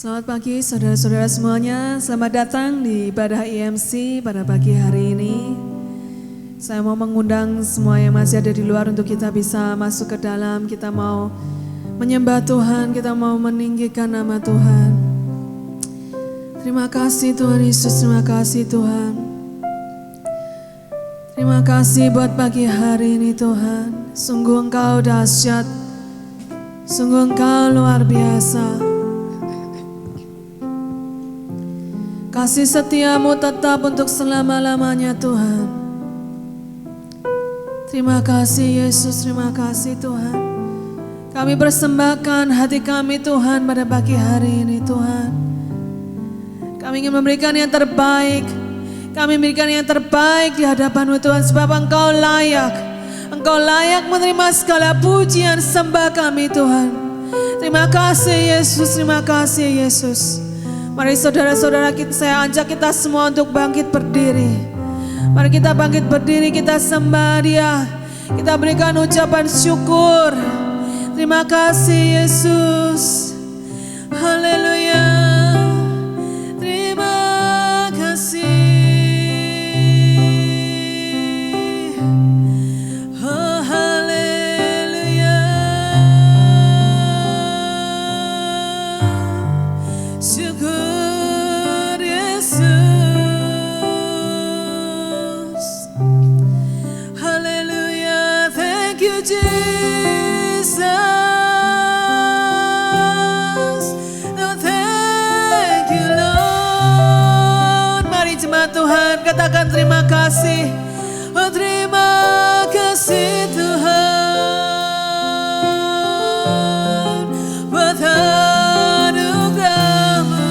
Selamat pagi saudara-saudara semuanya, selamat datang di ibadah IMC pada pagi hari ini. Saya mau mengundang semua yang masih ada di luar untuk kita bisa masuk ke dalam. Kita mau menyembah Tuhan, kita mau meninggikan nama Tuhan. Terima kasih Tuhan Yesus, terima kasih Tuhan. Terima kasih buat pagi hari ini Tuhan. Sungguh Engkau dahsyat, sungguh Engkau luar biasa. Kasih setiamu tetap untuk selama-lamanya Tuhan. Terima kasih Yesus, terima kasih Tuhan. Kami persembahkan hati kami Tuhan pada pagi hari ini Tuhan. Kami ingin memberikan yang terbaik. Kami memberikan yang terbaik di hadapan-Mu Tuhan. Sebab Engkau layak. Engkau layak menerima segala pujian sembah kami Tuhan. Terima kasih Yesus, terima kasih Yesus. Mari saudara-saudara, saya ajak kita semua untuk bangkit berdiri. Mari kita bangkit berdiri, kita sembah Dia. Kita berikan ucapan syukur. Terima kasih Yesus. Haleluya. Terima kasih. Oh haleluya. Syukur. Jesus, oh thank you Lord. Mari jemaat Tuhan katakan terima kasih. Oh terima kasih Tuhan buat anugerah-Mu.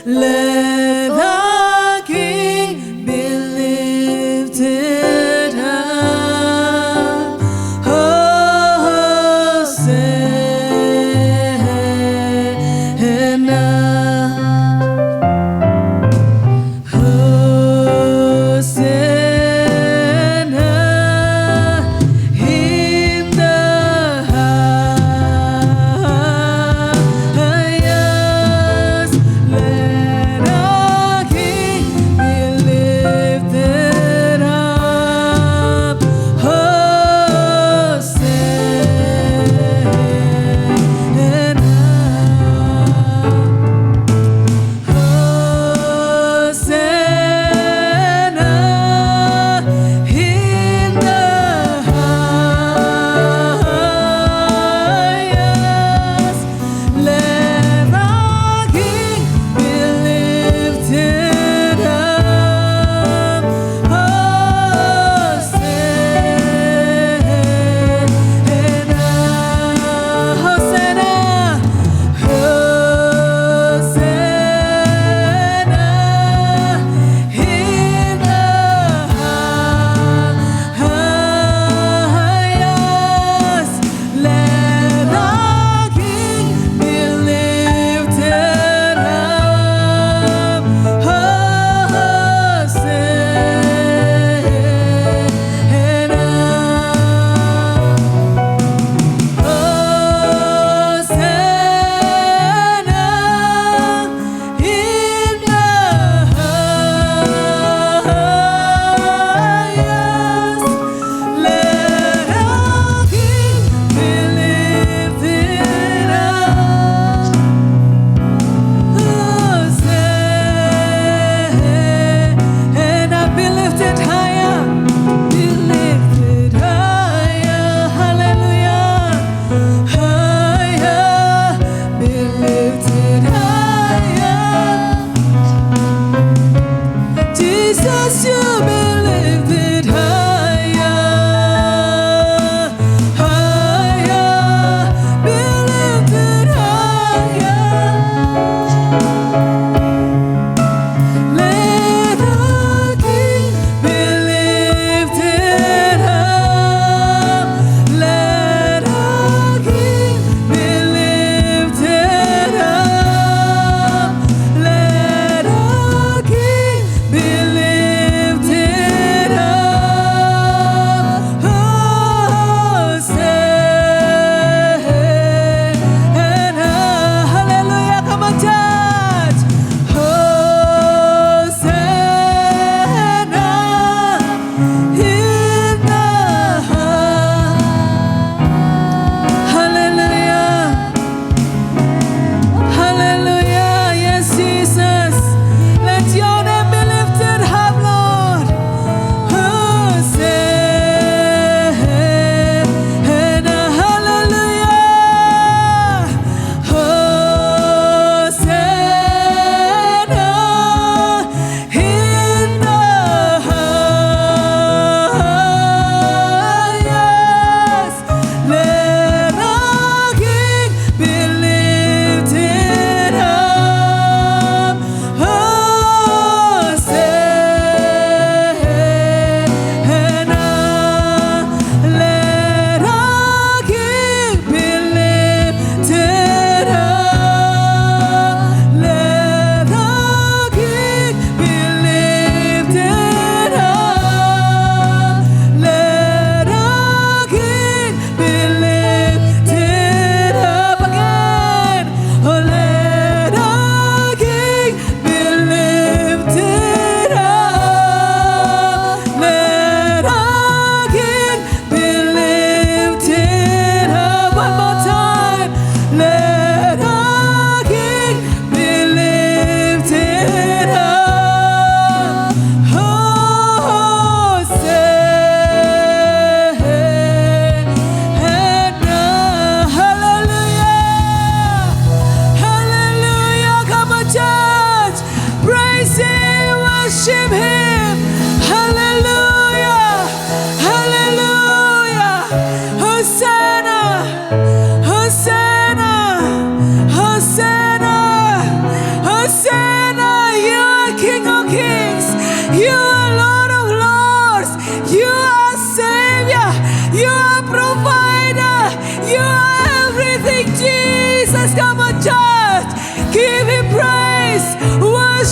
Let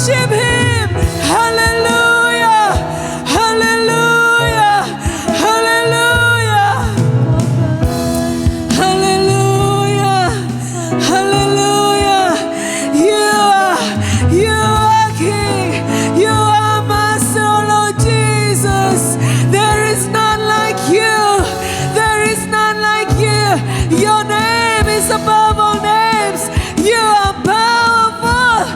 worship Him. Hallelujah, hallelujah, hallelujah, hallelujah, hallelujah. You are King, you are Master, Lord Jesus. There is none like you, there is none like you. Your name is above all names. You are powerful,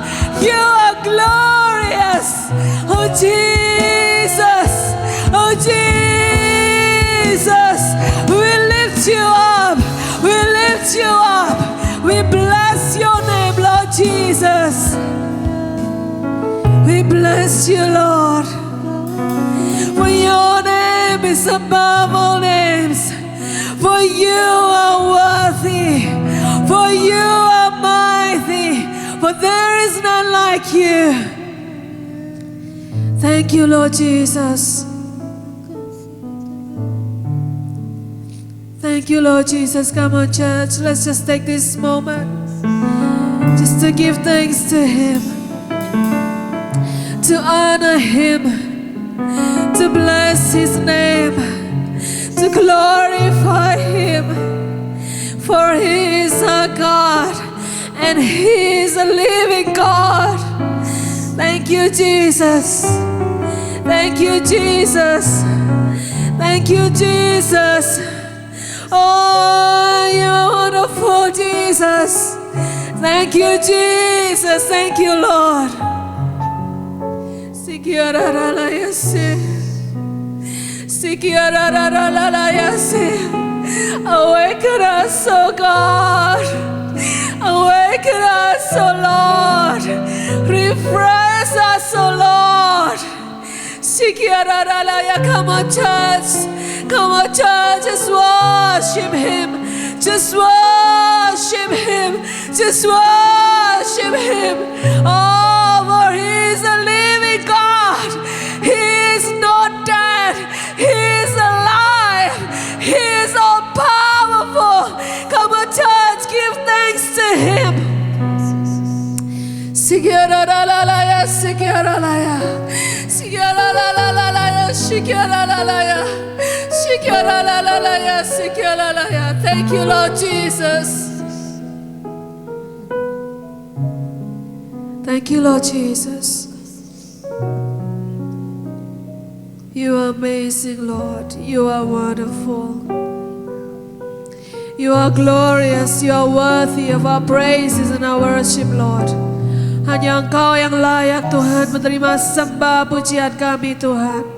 you are glorious. Oh Jesus, oh Jesus, we lift you up, we lift you up. We bless your name, Lord Jesus. We bless you, Lord. For your name is above all names. For you are worthy. For you are mighty. For there is none like you. Thank you, Lord Jesus. Thank you, Lord Jesus. Come on, church. Let's just take this moment just to give thanks to Him, to honor Him, to bless His name, to glorify Him. For He is our God and He is a living God. Thank you, Jesus. Thank you, Jesus. Thank you, Jesus. Oh, you're wonderful, Jesus. Thank you, Jesus. Thank you, Lord. Awaken us, oh God. Awaken us, oh Lord. Refresh us, oh Lord. Come on, church. Come on, church. Just worship Him. Just worship Him. Just worship Him. Oh, for He is a living God. He is not dead. He is alive. He is all powerful. Come on, church. Give thanks to Him. Thank you, Lord Jesus. Thank you, Lord Jesus. You are amazing, Lord. You are wonderful. You are glorious. You are worthy of our praises and our worship, Lord. Hanya Engkau yang layak, Tuhan, menerima sembah pujian kami, Tuhan.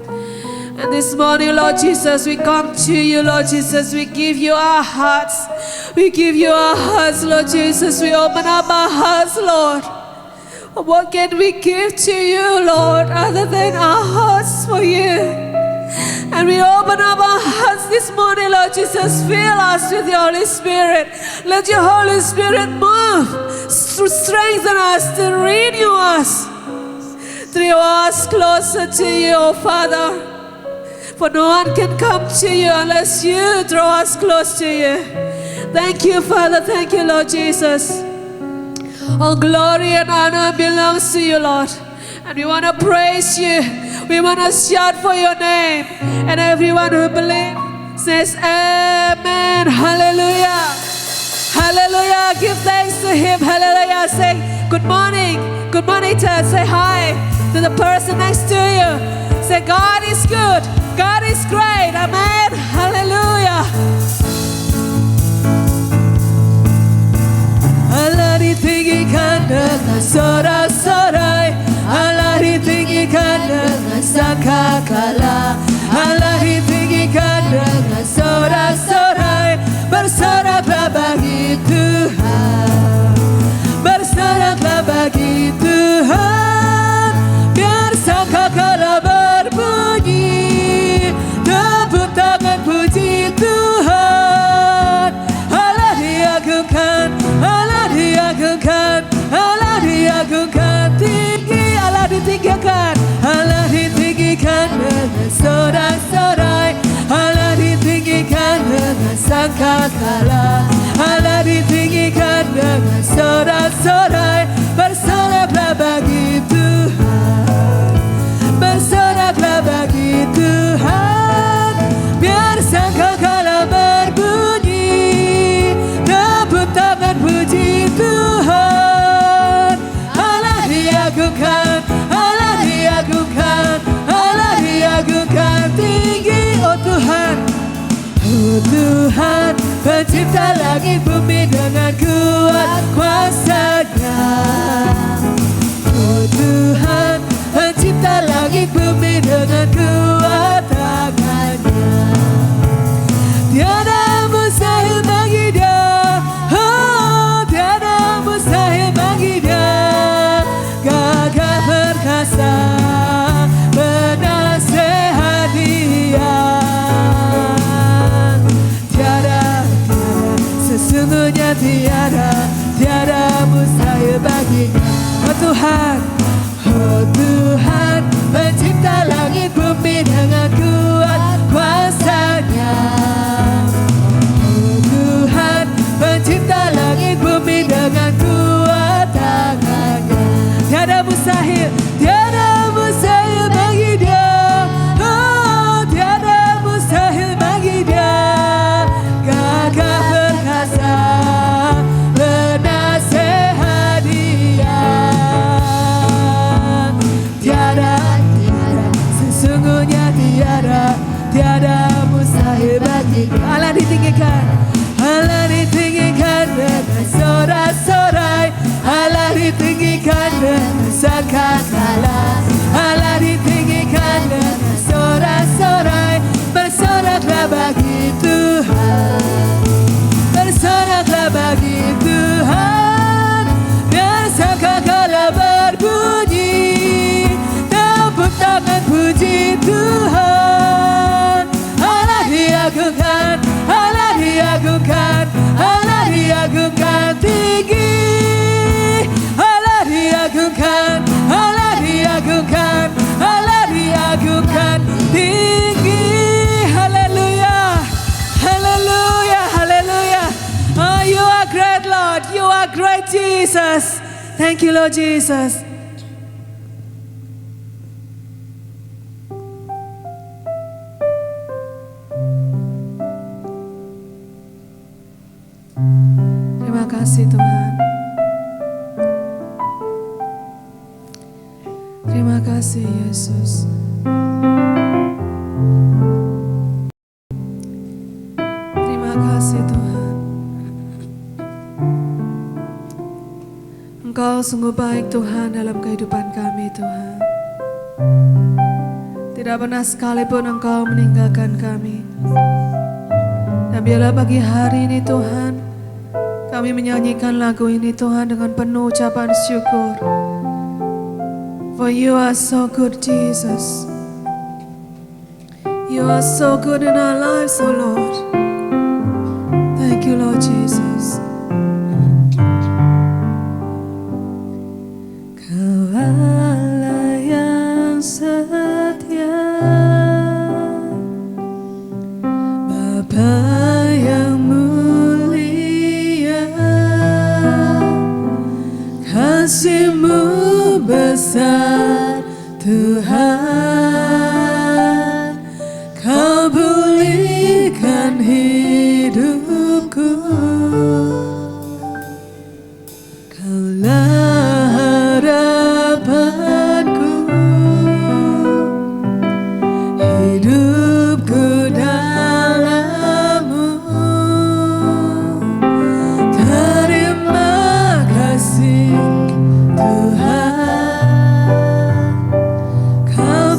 And this morning, Lord Jesus, we come to you, Lord Jesus. We give you our hearts. We give you our hearts, Lord Jesus. We open up our hearts, Lord. What can we give to you, Lord, other than our hearts for you? And we open up our hearts this morning, Lord Jesus. Fill us with your Holy Spirit. Let your Holy Spirit move, strengthen us, to renew us, draw us closer to you, oh Father. For no one can come to you unless you draw us close to you. Thank you, Father. Thank you, Lord Jesus. All glory and honor belongs to you, Lord. And we want to praise you. We want to shout for your name. And everyone who believes says amen. Hallelujah. Hallelujah. Give thanks to Him. Hallelujah. Say good morning. Good morning, church. Say hi to the person next to you. Say God is good. God is great. Amen. Hallelujah. Allah ditinggikan dengan sorak-sorai, Allah ditinggikan dengan sangkakala, Allah ditinggikan dengan sorak-sorai. Bersoraklah bagi Tuhan, bersoraklah bagi Tuhan. Biar sangkakala berbunyi, tepuk tangan puji Tuhan. Allah diagungkan, Allah diagungkan, Allah diagungkan tinggi, Allah ditinggikan, Allah ditinggikan dengan sorak-sorai, Allah ditinggikan dengan sangkakala, Allah ditinggikan dengan sorak-sorai. Bersoraklah bagi Tuhan. Tuhan, pencipta langit bumi dengan kuat kuasa-Nya. Oh Tuhan, pencipta langit bumi dengan kuat tangan-Nya. Tiada mustahil bagi Dia, oh tiada mustahil bagi Dia. Gagah perkasa, penasehat Dia. Sesungguhnya tiada mustahil baginya. Oh Tuhan, oh Tuhan, pencipta langit bumi dengan kuat kuasa-Nya. Oh Tuhan, pencipta langit bumi dengan kuat tangan-Nya. Tiada mustahil bagi Dia. Oh, tiada mustahil bagi Dia. Gagah perkasa, penasehat Dia. Tiada, sesungguhnya tiada mustahil bagi Dia. Allah ditinggikan dengan sorak-sorai. Allah ditinggikan dengan sangkakala. Allah ditinggikan dengan sorak-sorai. Bersoraklah bagi Tuhan, bersoraklah bagi Tuhan. Biar sangkakala berbunyi, tepuk tangan puji Tuhan. Allah diagungkan, Allah diagungkan, Allah diagungkan tinggi. Allah diagungkan, Allah diagungkan, Allah diagungkan tinggi. Haleluya, haleluya, haleluya. Oh, you are great, Lord. You are great, Jesus. Thank you, Lord Jesus. Terima kasih Tuhan. Terima kasih Yesus. Terima kasih Tuhan. Engkau sungguh baik Tuhan dalam kehidupan kami Tuhan. Tidak pernah sekalipun Engkau meninggalkan kami. Dan biarlah pagi hari ini Tuhan, kami menyanyikan lagu ini Tuhan dengan penuh ucapan syukur. For you are so good Jesus. You are so good in our lives, oh Lord. Thank you Lord Jesus. Kau Allah yang setia, Bapa yang mulia, kasih-Mu besar Tuhan. Kau pulihkan hidupku. Kaulah harapanku, hidupku dalam-Mu. Terima kasih Tuhan. Kau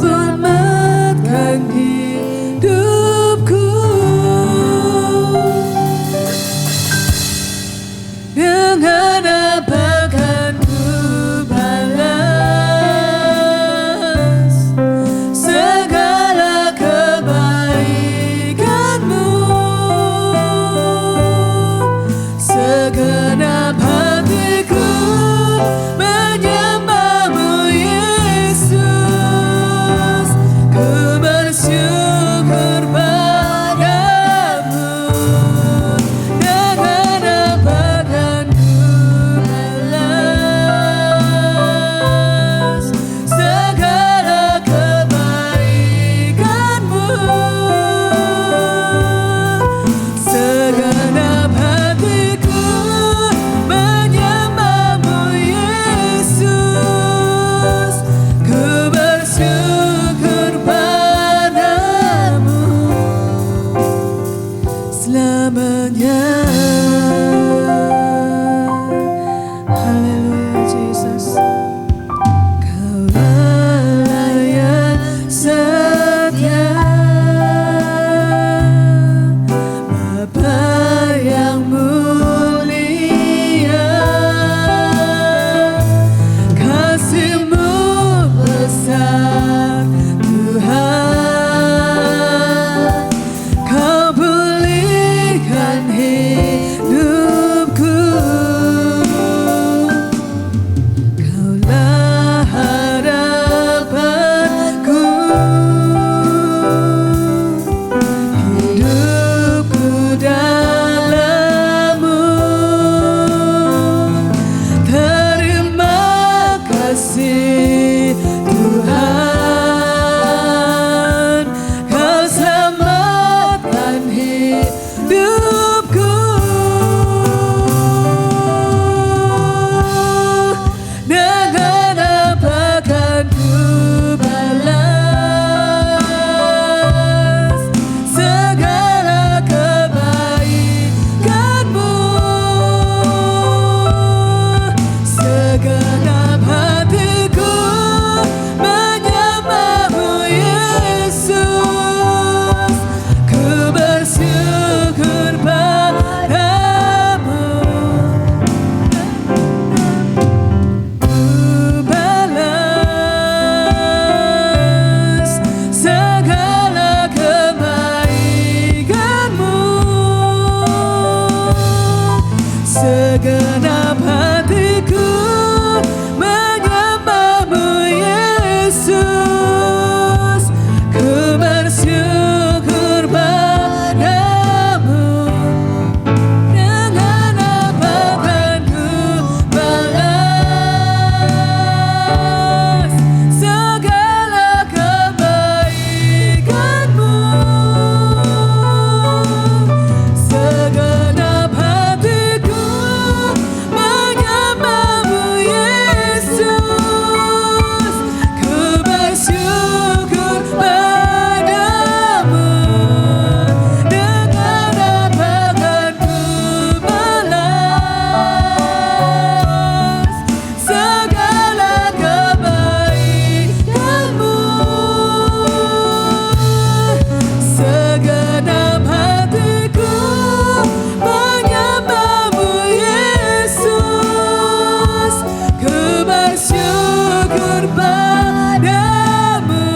bersyukur padamu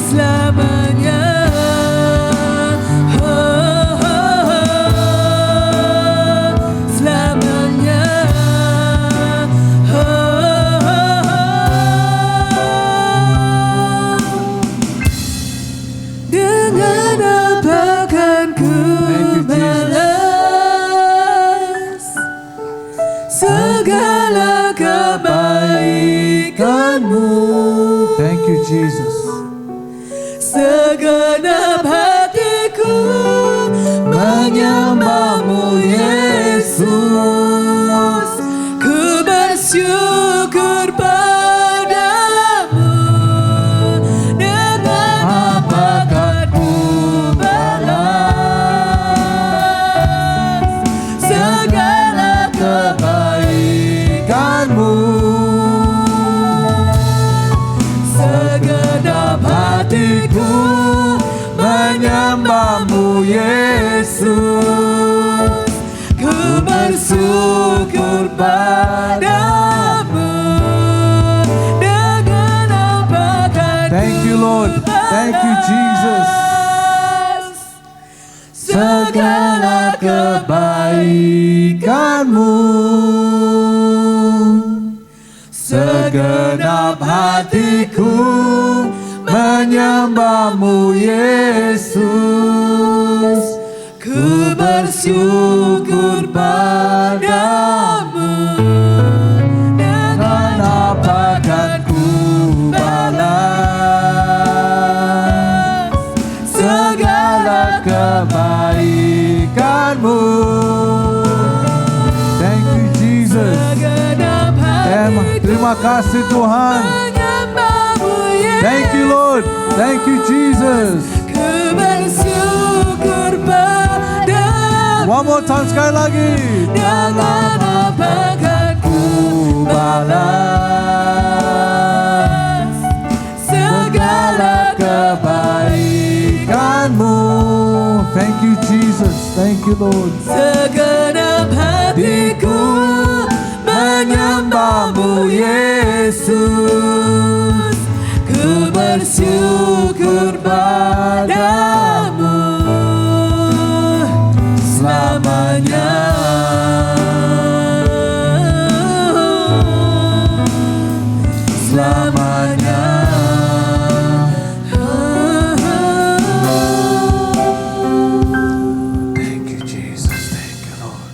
selamanya. Selamanya. Dengan apa kan ku balas segala kebaikanmu. Thank you, Jesus. Segenap hatiku menyembahmu Yesus. Ku bersyukur padamu. Dengan apa kan ku balas segala kebaikanmu. Segenap hatiku menyembahmu Yesus. Ku bersyukur padamu. Dengan apa kan Thank you, Lord. Thank you, Jesus. segala kebaikanmu. Segenap hatiku menyembahmu Yesus. Ku bersyukur padamu. Dengan apa kan ku balas segala kebaikanmu. Thank you, Jesus. Segenap hatiku Terima kasih Tuhan. menyembahmu Yesus. Thank you, Lord. Thank you, Jesus. Ku bersyukur padamu. One more time, sekali lagi. Dengan apa kan ku balas segala kebaikanmu. Thank you, Jesus. Thank you, Lord. Segenap hatiku menyembahmu Yesus. Ku bersyukur padamu selamanya. Selamanya. Thank you, Jesus. Thank you, Lord.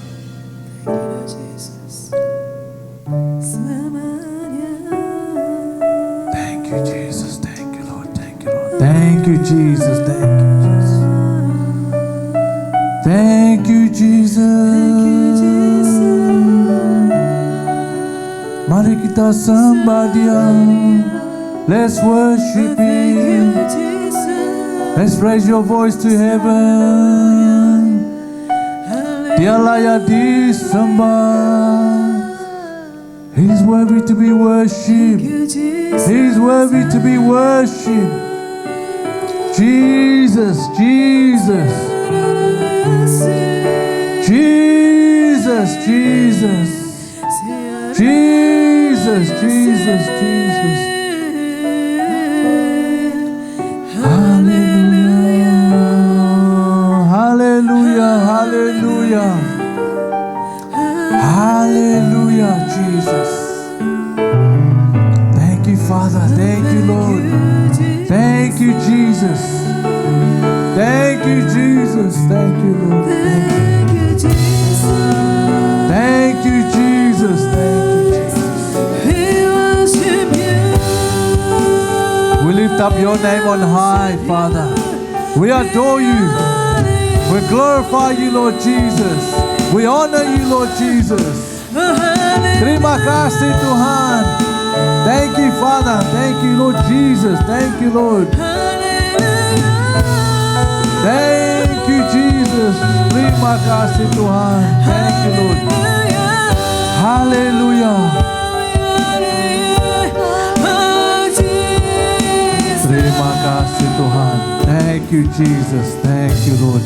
Thank you, Jesus. Thank you, Lord. Thank you, Lord. Thank you, Jesus. Thank you, Jesus. Thank you, Jesus. Mari kita sembah Dia. Let's worship Him. Let's raise your voice to heaven. Dia layak disembah. He's worthy to be worshipped. He's worthy to be worshipped. Jesus, Jesus. Jesus, Jesus. Jesus, Jesus, Jesus. Hallelujah. Hallelujah. Hallelujah. Hallelujah, Jesus. Thank you, Father. Thank you, Lord. Thank you, Jesus. Thank you, Jesus. Thank you, Lord. Thank you, thank you, Jesus. Thank you, Jesus. We lift up your name on high, Father. We adore you. We glorify you, Lord Jesus. We honor you, Lord Jesus. Terima kasih Tuhan. Thank you, Father. Thank you, Lord Jesus. Thank you, Lord. Thank you, Jesus. Terima kasih Tuhan. Thank you, Lord. Hallelujah. Terima kasih Tuhan. Thank you, Jesus. Thank you, Lord.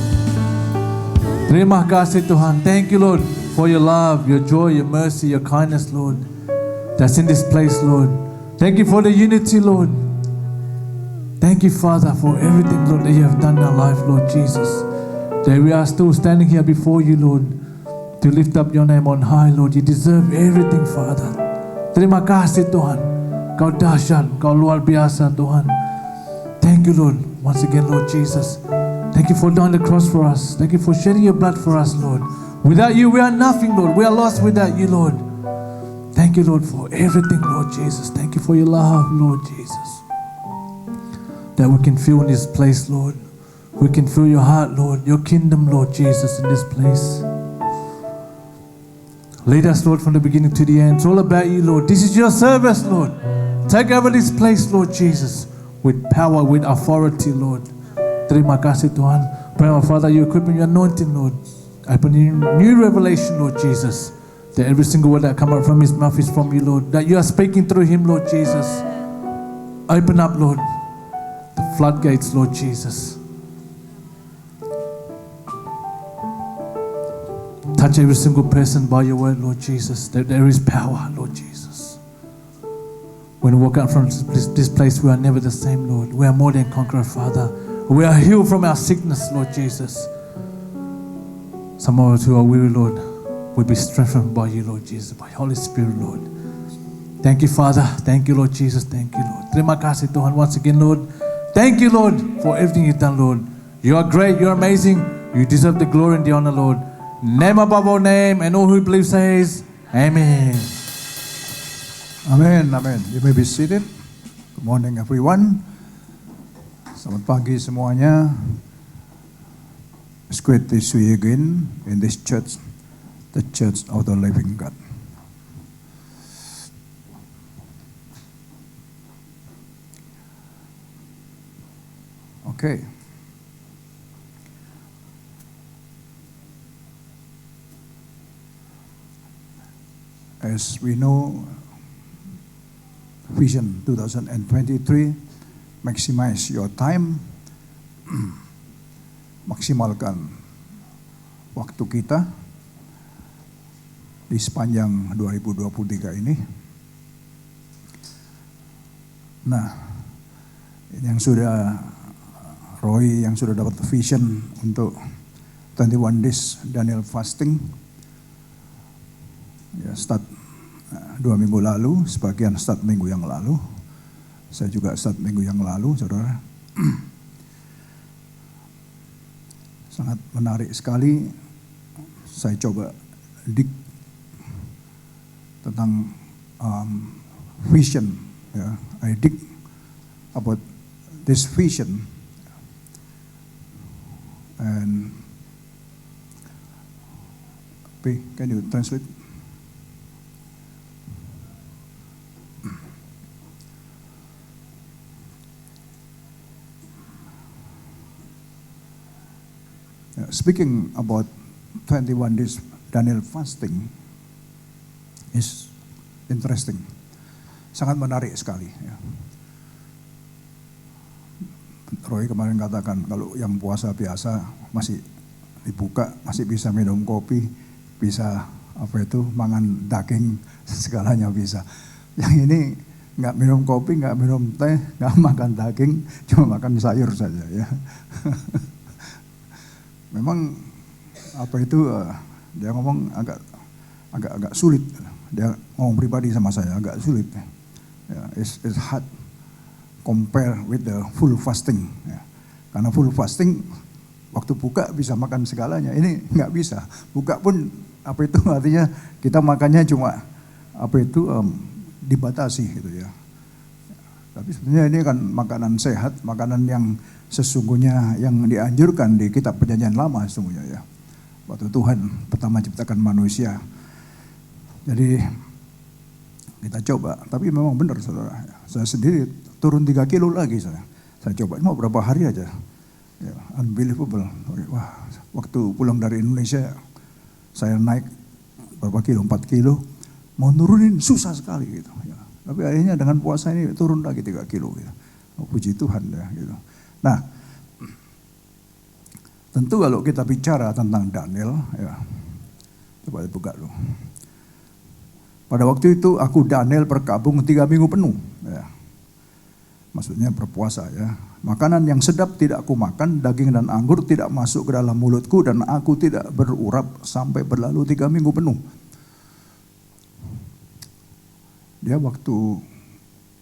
Terima kasih Tuhan. Thank you, Lord, for your love, your joy, your mercy, your kindness, Lord. that's in this place, Lord. Thank you for the unity, Lord. Thank you, Father, for everything, Lord, that you have done in our life, Lord Jesus. That we are still standing here before you, Lord, to lift up your name on high, Lord. You deserve everything, Father. Terima kasih, Tuhan. Kau dahsyat, Kau luar biasa, Tuhan. Thank you, Lord. Once again, Lord Jesus. Thank you for dying on the cross for us. Thank you for shedding your blood for us, Lord. Without you, we are nothing, Lord. We are lost without you, Lord. Thank you, Lord, for everything, Lord Jesus. Thank you for your love, Lord Jesus. That we can feel in this place, Lord. We can feel your heart, Lord, your kingdom, Lord Jesus, in this place. Lead us, Lord, from the beginning to the end. It's all about you, Lord. This is your service, Lord. Take over this place, Lord Jesus, with power, with authority, Lord. Terima kasih, Tuhan. Pray, our Father, you equip me, your anointing, Lord. Open new revelation, Lord Jesus. That every single word that come out from his mouth is from you, Lord. That you are speaking through him, Lord Jesus. Open up, Lord, the floodgates, Lord Jesus. Touch every single person by your word, Lord Jesus. That there is power, Lord Jesus. When we walk out from this place, we are never the same, Lord. We are more than conqueror, Father. We are healed from our sickness, Lord Jesus. Some of us who are weary, Lord, will be strengthened by you, Lord Jesus, by Holy Spirit, Lord. Thank you, Father. Thank you, Lord Jesus. Thank you, Lord. Terima kasih, Tuhan. Once again, Lord. Thank you, Lord, for everything you've done, Lord. You are great. You are amazing. You deserve the glory and the honor, Lord. Name above all name, and all who believe says, Amen. Amen, amen. You may be seated. Good morning, everyone. Selamat pagi semuanya. It's great to see you again in this church, the Church of the Living God. Okay. As we know, Vision 2023, maximize your time, maksimalkan waktu kita di sepanjang 2023 ini. Nah, yang sudah Roy yang sudah dapat vision untuk 21 days Daniel fasting, ya start 2 minggu lalu, sebagian start minggu yang lalu. Saya juga start minggu yang lalu, saudara. Sangat menarik sekali. Saya coba dig tentang vision. Ya. I dig about this vision. And P, can you translate? Speaking about 21 days Daniel fasting is interesting, sangat menarik sekali. Ya. Roy kemarin katakan kalau yang puasa biasa masih dibuka, masih bisa minum kopi, bisa mangan daging, segalanya bisa. Yang ini nggak minum kopi, nggak minum teh, nggak makan daging, cuma makan sayur saja ya. Memang dia ngomong agak sulit. Dia ngomong pribadi sama saya agak sulit. Ya, it's hard compare with the full fasting. Ya. Karena full fasting waktu buka bisa makan segalanya. Ini nggak bisa. Buka pun artinya kita makannya cuma dibatasi gitu ya. Tapi sebenarnya ini kan makanan sehat, makanan yang sesungguhnya yang dianjurkan di kitab Perjanjian Lama sesungguhnya ya. Waktu Tuhan pertama ciptakan manusia. Jadi kita coba, tapi memang benar saudara. Saya sendiri turun 3 kilo lagi saya. Saya coba cuma berapa hari aja. Ya, unbelievable. Wah, waktu pulang dari Indonesia saya naik berapa kilo, 4 kilo. Mau nurunin susah sekali gitu ya. Tapi akhirnya dengan puasa ini turun lagi 3 kilo gitu. Oh, puji Tuhan ya gitu. Nah, tentu kalau kita bicara tentang Daniel ya. Coba dibuka dulu. Pada waktu itu aku Daniel berkabung 3 minggu penuh. Ya. Maksudnya berpuasa ya. Makanan yang sedap tidak aku makan, daging dan anggur tidak masuk ke dalam mulutku, dan aku tidak berurap sampai berlalu 3 minggu penuh. Dia waktu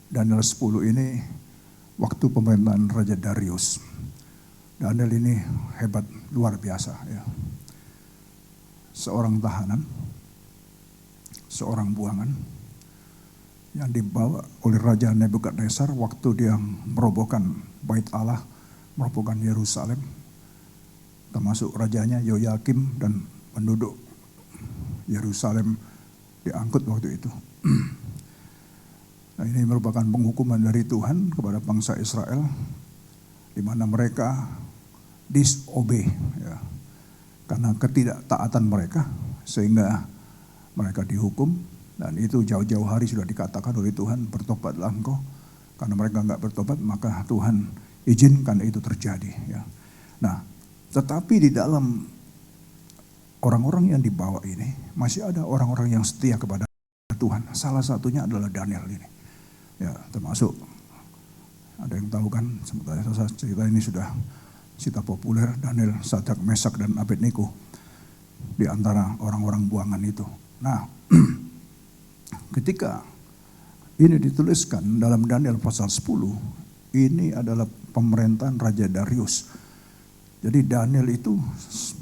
Daniel 10 ini, waktu pemerintahan Raja Darius. Daniel ini hebat, luar biasa ya. Seorang tahanan, seorang buangan yang dibawa oleh Raja Nebukadnezar waktu dia merobohkan Bait Allah, merobohkan Yerusalem, termasuk rajanya Yoyakim dan penduduk Yerusalem diangkut waktu itu. Nah, ini merupakan penghukuman dari Tuhan kepada bangsa Israel, di mana mereka disobey ya, karena ketidaktaatan mereka, sehingga mereka dihukum. Dan itu jauh-jauh hari sudah dikatakan oleh Tuhan, bertobatlah engkau. Karena mereka enggak bertobat, maka Tuhan izinkan itu terjadi ya. Nah, tetapi di dalam orang-orang yang dibawa ini masih ada orang-orang yang setia kepada Tuhan. Salah satunya adalah Daniel ini. Ya, termasuk ada yang tahu kan, sebenarnya cerita ini sudah cerita populer, Daniel, Sadrak, Mesak dan Abednego di antara orang-orang buangan itu. Nah, ketika ini dituliskan dalam Daniel pasal 10, ini adalah pemerintahan Raja Darius. Jadi Daniel itu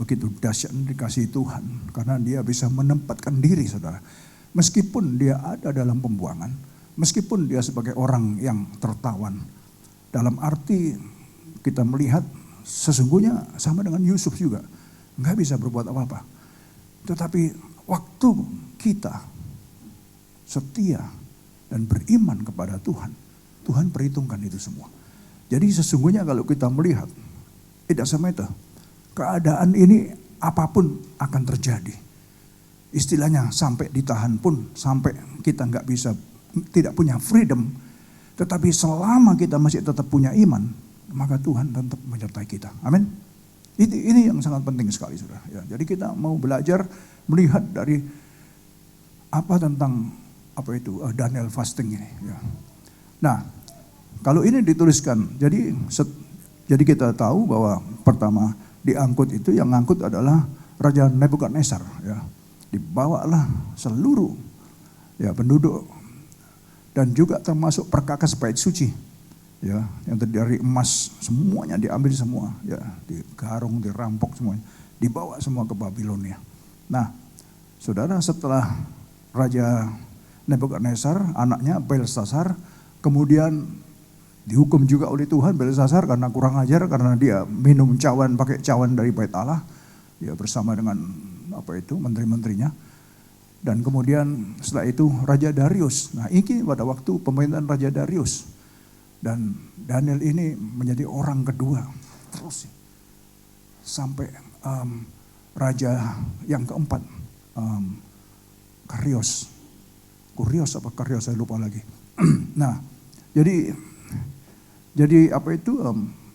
begitu dahsyat dikasihi Tuhan, karena dia bisa menempatkan diri, saudara. Meskipun dia ada dalam pembuangan, meskipun dia sebagai orang yang tertawan, dalam arti kita melihat sesungguhnya sama dengan Yusuf juga, nggak bisa berbuat apa-apa. Tetapi waktu kita setia dan beriman kepada Tuhan, Tuhan perhitungkan itu semua. Jadi sesungguhnya kalau kita melihat, tidak semata, keadaan ini apapun akan terjadi. Istilahnya sampai ditahan pun, sampai kita nggak bisa, tidak punya freedom, tetapi selama kita masih tetap punya iman, maka Tuhan tetap menyertai kita. Amin. Ini yang sangat penting sekali, saudara. Ya, jadi kita mau belajar melihat dari apa tentang Daniel fasting ini. Ya. Nah, kalau ini dituliskan, jadi kita tahu bahwa pertama diangkut itu, yang ngangkut adalah Raja Nebukadnezar. Ya. Dibawalah seluruh ya penduduk dan juga termasuk perkakas bait suci. Ya, yang terdiri dari emas, semuanya diambil semua, ya, digarung, dirampok semuanya, dibawa semua ke Babilonia. Nah, saudara, setelah Raja Nebukadnezar, anaknya Belsasar, kemudian dihukum juga oleh Tuhan Belsasar karena kurang ajar, karena dia minum cawan, pakai cawan dari Bait Allah, ya, bersama dengan menteri-menterinya. Dan kemudian setelah itu Raja Darius. Nah, ini pada waktu pemerintahan Raja Darius. Dan Daniel ini menjadi orang kedua terus sampai raja yang keempat, Kurios saya lupa lagi. Nah, jadi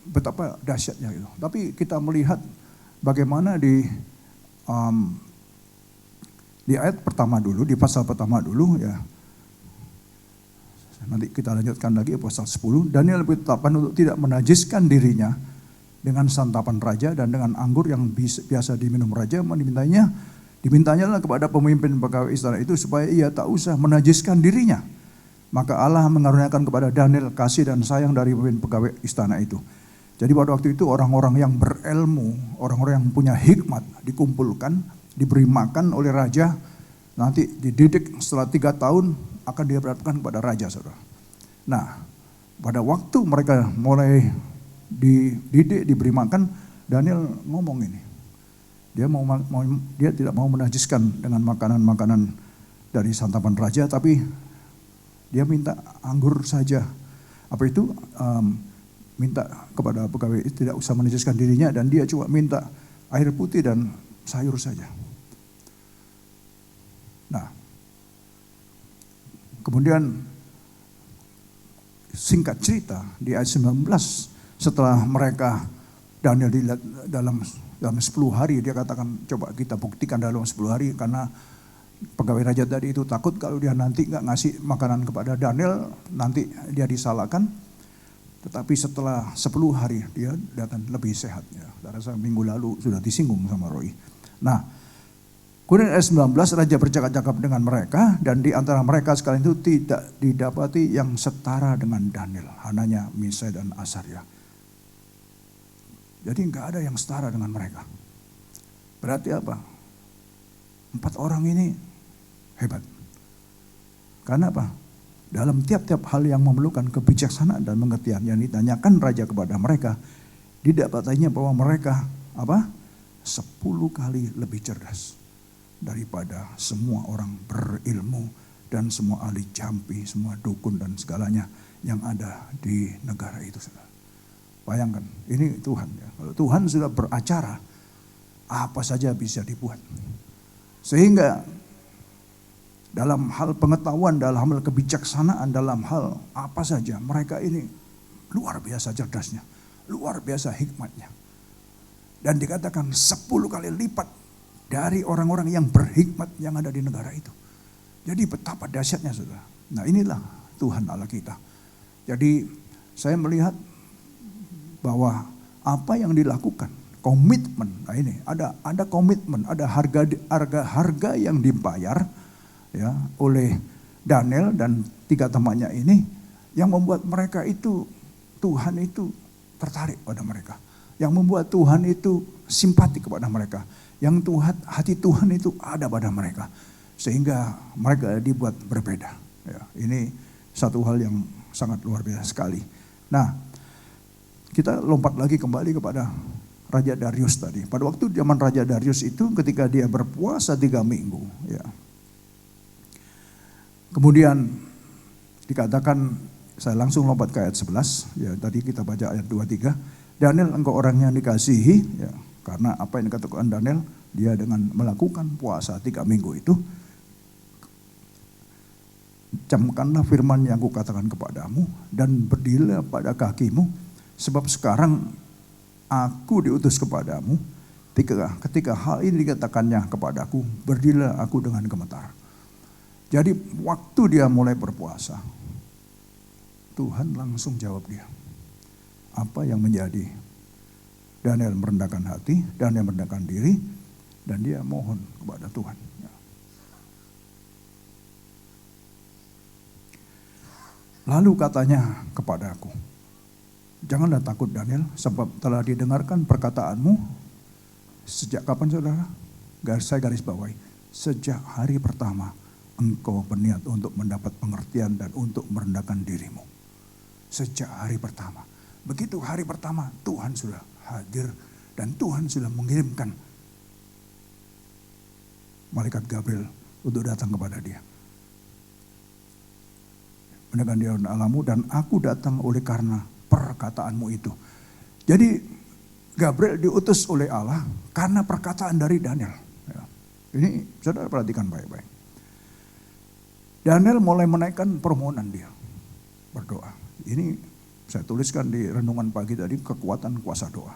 betapa dahsyatnya itu. Tapi kita melihat bagaimana di ayat pertama dulu, di pasal pertama dulu ya. Nanti kita lanjutkan lagi pasal 10. Daniel ditetapkan untuk tidak menajiskan dirinya dengan santapan raja dan dengan anggur yang biasa diminum raja. Dimintanyalah kepada pemimpin pegawai istana itu supaya ia tak usah menajiskan dirinya. Maka Allah mengaruniakan kepada Daniel kasih dan sayang dari pemimpin pegawai istana itu. Jadi pada waktu itu orang-orang yang berilmu, orang-orang yang punya hikmat dikumpulkan, diberi makan oleh raja, nanti dididik setelah 3 tahun akan diperhatikan kepada raja, saudara. Nah, pada waktu mereka mulai dididik, diberi makan, Daniel ngomong ini. Dia tidak mau menajiskan dengan makanan-makanan dari santapan raja, tapi dia minta anggur saja. Minta kepada pegawai tidak usah menajiskan dirinya, dan dia cuma minta air putih dan sayur saja. Nah, kemudian singkat cerita di ayat 19, setelah mereka Daniel dalam 10 hari, dia katakan coba kita buktikan dalam 10 hari, karena Pegawai raja tadi itu takut kalau dia nanti nggak ngasih makanan kepada Daniel, nanti dia disalahkan. Tetapi setelah 10 hari dia datang lebih sehat. Ya. Rasa minggu lalu sudah disinggung sama Roy. Nah, kemudian ayat 19, raja bercakap-cakap dengan mereka dan di antara mereka sekalian itu tidak didapati yang setara dengan Daniel. Hananya, Misai dan Asaria. Jadi nggak ada yang setara dengan mereka. Berarti apa? 4 orang ini hebat. Karena apa? Dalam tiap-tiap hal yang memerlukan kebijaksanaan dan pengertian yang ditanyakan raja kepada mereka, didapatinya bahwa mereka 10 kali lebih cerdas daripada semua orang berilmu dan semua ahli jampi, semua dukun dan segalanya yang ada di negara itu. Bayangkan, ini Tuhan ya. Kalau Tuhan sudah beracara, apa saja bisa dibuat. Sehingga dalam hal pengetahuan, dalam hal kebijaksanaan, dalam hal apa saja, mereka ini luar biasa cerdasnya, luar biasa hikmatnya. Dan dikatakan 10 kali lipat dari orang-orang yang berhikmat yang ada di negara itu. Jadi betapa dahsyatnya saudara. Nah inilah Tuhan Allah kita. Jadi saya melihat bahwa apa yang dilakukan, komitmen, nah ini ada komitmen, ada harga yang dibayar ya oleh Daniel dan 3 temannya ini yang membuat mereka itu, Tuhan itu tertarik pada mereka, yang membuat Tuhan itu simpati kepada mereka, yang hati Tuhan itu ada pada mereka sehingga mereka dibuat berbeda ya. Ini satu hal yang sangat luar biasa sekali. Nah, kita lompat lagi kembali kepada Raja Darius tadi. Pada waktu zaman Raja Darius itu ketika dia berpuasa 3 minggu ya. Kemudian dikatakan, saya langsung lompat ke ayat 11 ya, tadi kita baca ayat 23. Daniel, engkau orang yang dikasihi ya, karena apa yang dikatakan Daniel, dia dengan melakukan puasa 3 minggu itu, camkanlah firman yang kukatakan kepadamu dan berdirilah pada kakimu, sebab sekarang aku diutus kepadamu. Ketika hal ini dikatakannya kepadaku, berdirilah aku dengan gemetar. Jadi waktu dia mulai berpuasa, Tuhan langsung jawab dia. Apa yang menjadi? Daniel merendahkan hati, Daniel merendahkan diri, dan dia mohon kepada Tuhan. Lalu katanya kepadaku, janganlah takut Daniel, sebab telah didengarkan perkataanmu. Sejak kapan saudara? Saya garis bawahi. Sejak hari pertama engkau berniat untuk mendapat pengertian dan untuk merendahkan dirimu. Sejak hari pertama. Begitu hari pertama Tuhan sudah hadir dan Tuhan sudah mengirimkan malaikat Gabriel untuk datang kepada dia. Mendengar dia alamu dan aku datang oleh karena perkataanmu itu. Jadi Gabriel diutus oleh Allah karena perkataan dari Daniel. Ya. Ini saudara perhatikan baik-baik. Daniel mulai menaikkan permohonan dia. Berdoa. Ini saya tuliskan di renungan pagi tadi, kekuatan kuasa doa.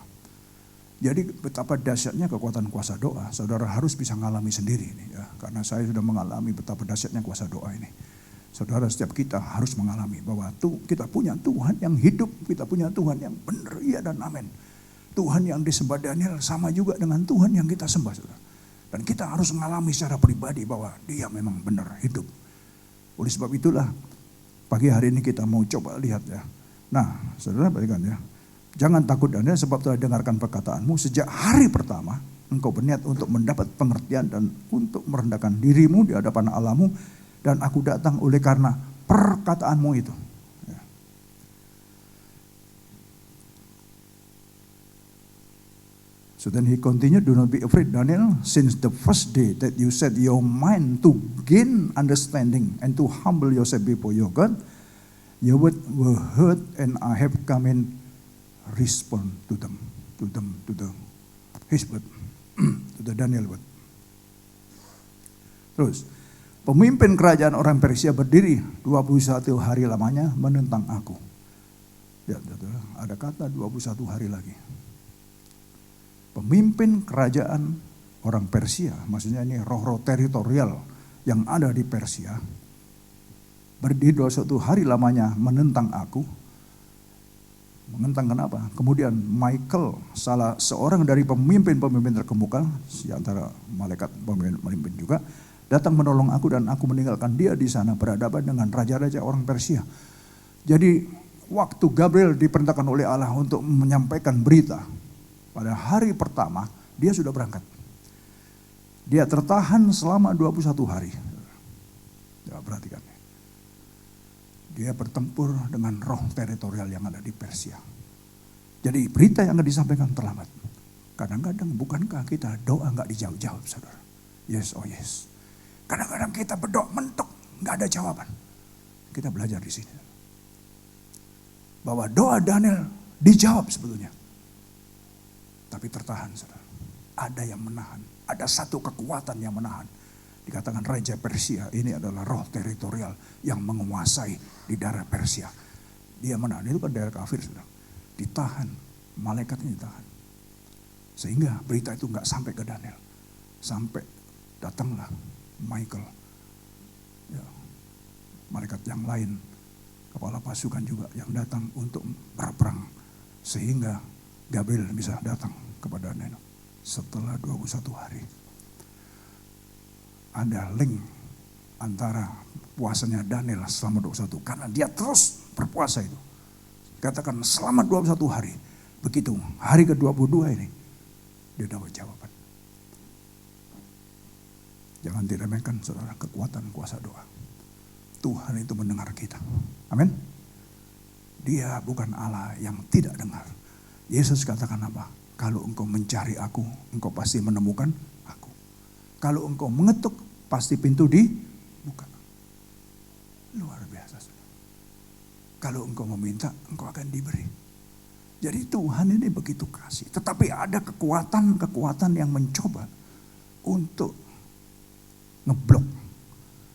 Jadi betapa dahsyatnya kekuatan kuasa doa. Saudara harus bisa mengalami sendiri ini ya. Karena saya sudah mengalami betapa dahsyatnya kuasa doa ini. Saudara, setiap kita harus mengalami bahwa kita punya Tuhan yang hidup, kita punya Tuhan yang benar, iya dan amin. Tuhan yang disembah Daniel sama juga dengan Tuhan yang kita sembah, saudara. Dan kita harus mengalami secara pribadi bahwa dia memang benar hidup. Oleh sebab itulah pagi hari ini kita mau coba lihat ya. Nah, saudara perhatikan ya. Jangan takut Daniel, sebab telah dengarkan perkataanmu. Sejak hari pertama engkau berniat untuk mendapat pengertian dan untuk merendahkan dirimu di hadapan Allahmu. Dan aku datang oleh karena perkataanmu itu. Ya. So then he continued, do not be afraid, Daniel, since the first day that you set your mind to gain understanding and to humble yourself before your God, your word were heard and I have come in respond to his word, to the Daniel word. Terus, pemimpin kerajaan orang Persia berdiri 21 hari lamanya menentang aku. Ya, ada kata 21 hari lagi. Pemimpin kerajaan orang Persia, maksudnya ini roh-roh teritorial yang ada di Persia berdiri 21 hari lamanya menentang aku. Menentang kenapa? Kemudian Michael, salah seorang dari pemimpin-pemimpin terkemuka, di antara malaikat pemimpin juga, datang menolong aku dan aku meninggalkan dia di sana berhadapan dengan raja-raja orang Persia. Jadi waktu Gabriel diperintahkan oleh Allah untuk menyampaikan berita, pada hari pertama dia sudah berangkat. Dia tertahan selama 21 hari. Ya, perhatikan. Dia bertempur dengan roh teritorial yang ada di Persia. Jadi berita yang akan disampaikan terlambat. Kadang-kadang bukankah kita doa nggak dijawab-jawab, saudara? Yes, oh yes. Kadang-kadang kita berdoa mentok, nggak ada jawaban. Kita belajar di sini. Bahwa doa Daniel dijawab sebetulnya. Tapi tertahan, saudara. Ada yang menahan. Ada satu kekuatan yang menahan. Dikatakan Raja Persia ini adalah roh teritorial yang menguasai di daerah Persia. Dia menahan, itu kan daerah kafir, saudara. Ditahan, malaikatnya ditahan. Sehingga berita itu nggak sampai ke Daniel. Sampai datanglah Michael. Ya, malaikat yang lain, kepala pasukan juga yang datang untuk berperang. Sehingga Gabriel bisa datang kepada Daniel. Setelah 21 hari. Ada link antara puasanya Daniel selama 21. Karena dia terus berpuasa itu. Katakan selama 21 hari. Begitu hari ke-22 ini. Dia dapat jawaban. Jangan diremehkan saudara kekuatan kuasa doa. Tuhan itu mendengar kita. Amin. Dia bukan Allah yang tidak dengar. Yesus katakan apa? Kalau engkau mencari aku, engkau pasti menemukan aku. Kalau engkau mengetuk, pasti pintu dibuka. Luar biasa. Kalau engkau meminta, engkau akan diberi. Jadi Tuhan ini begitu kasih. Tetapi ada kekuatan-kekuatan yang mencoba untuk ngeblok.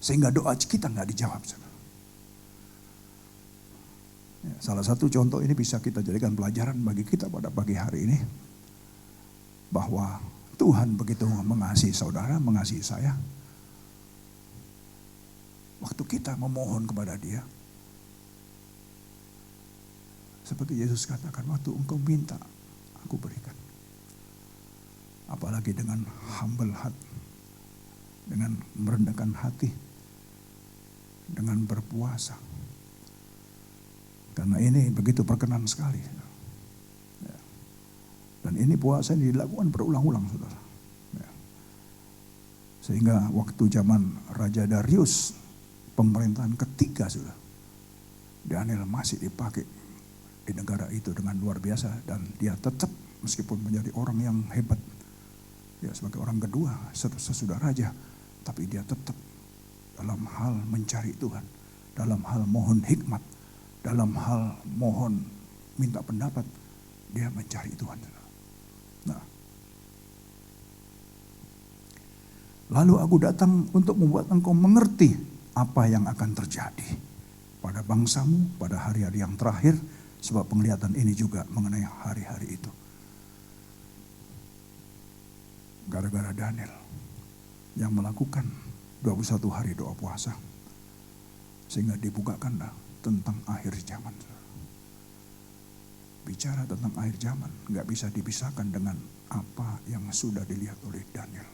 Sehingga doa kita nggak dijawab. Ya, salah satu contoh ini bisa kita jadikan pelajaran bagi kita pada pagi hari ini. Bahwa Tuhan begitu mengasihi saudara, mengasihi saya. Waktu kita memohon kepada Dia, seperti Yesus katakan, waktu engkau minta, aku berikan. Apalagi dengan humble heart, dengan merendahkan hati, dengan berpuasa. Karena ini begitu berkenan sekali. Ya. Dan ini puasa yang dilakukan berulang-ulang, saudara. Ya. Sehingga waktu zaman Raja Darius, pemerintahan ketiga sudah, Daniel masih dipakai di negara itu dengan luar biasa. Dan dia tetap meskipun menjadi orang yang hebat, ya sebagai orang kedua sesudah raja, tapi dia tetap dalam hal mencari Tuhan, dalam hal mohon hikmat, dalam hal mohon minta pendapat, dia mencari Tuhan. Nah, lalu aku datang untuk membuat engkau mengerti apa yang akan terjadi pada bangsamu pada hari-hari yang terakhir, sebab penglihatan ini juga mengenai hari-hari itu. Gara-gara Daniel yang melakukan 21 hari doa puasa, sehingga dibukakanlah tentang akhir zaman. Bicara tentang akhir zaman gak bisa dipisahkan dengan apa yang sudah dilihat oleh Daniel.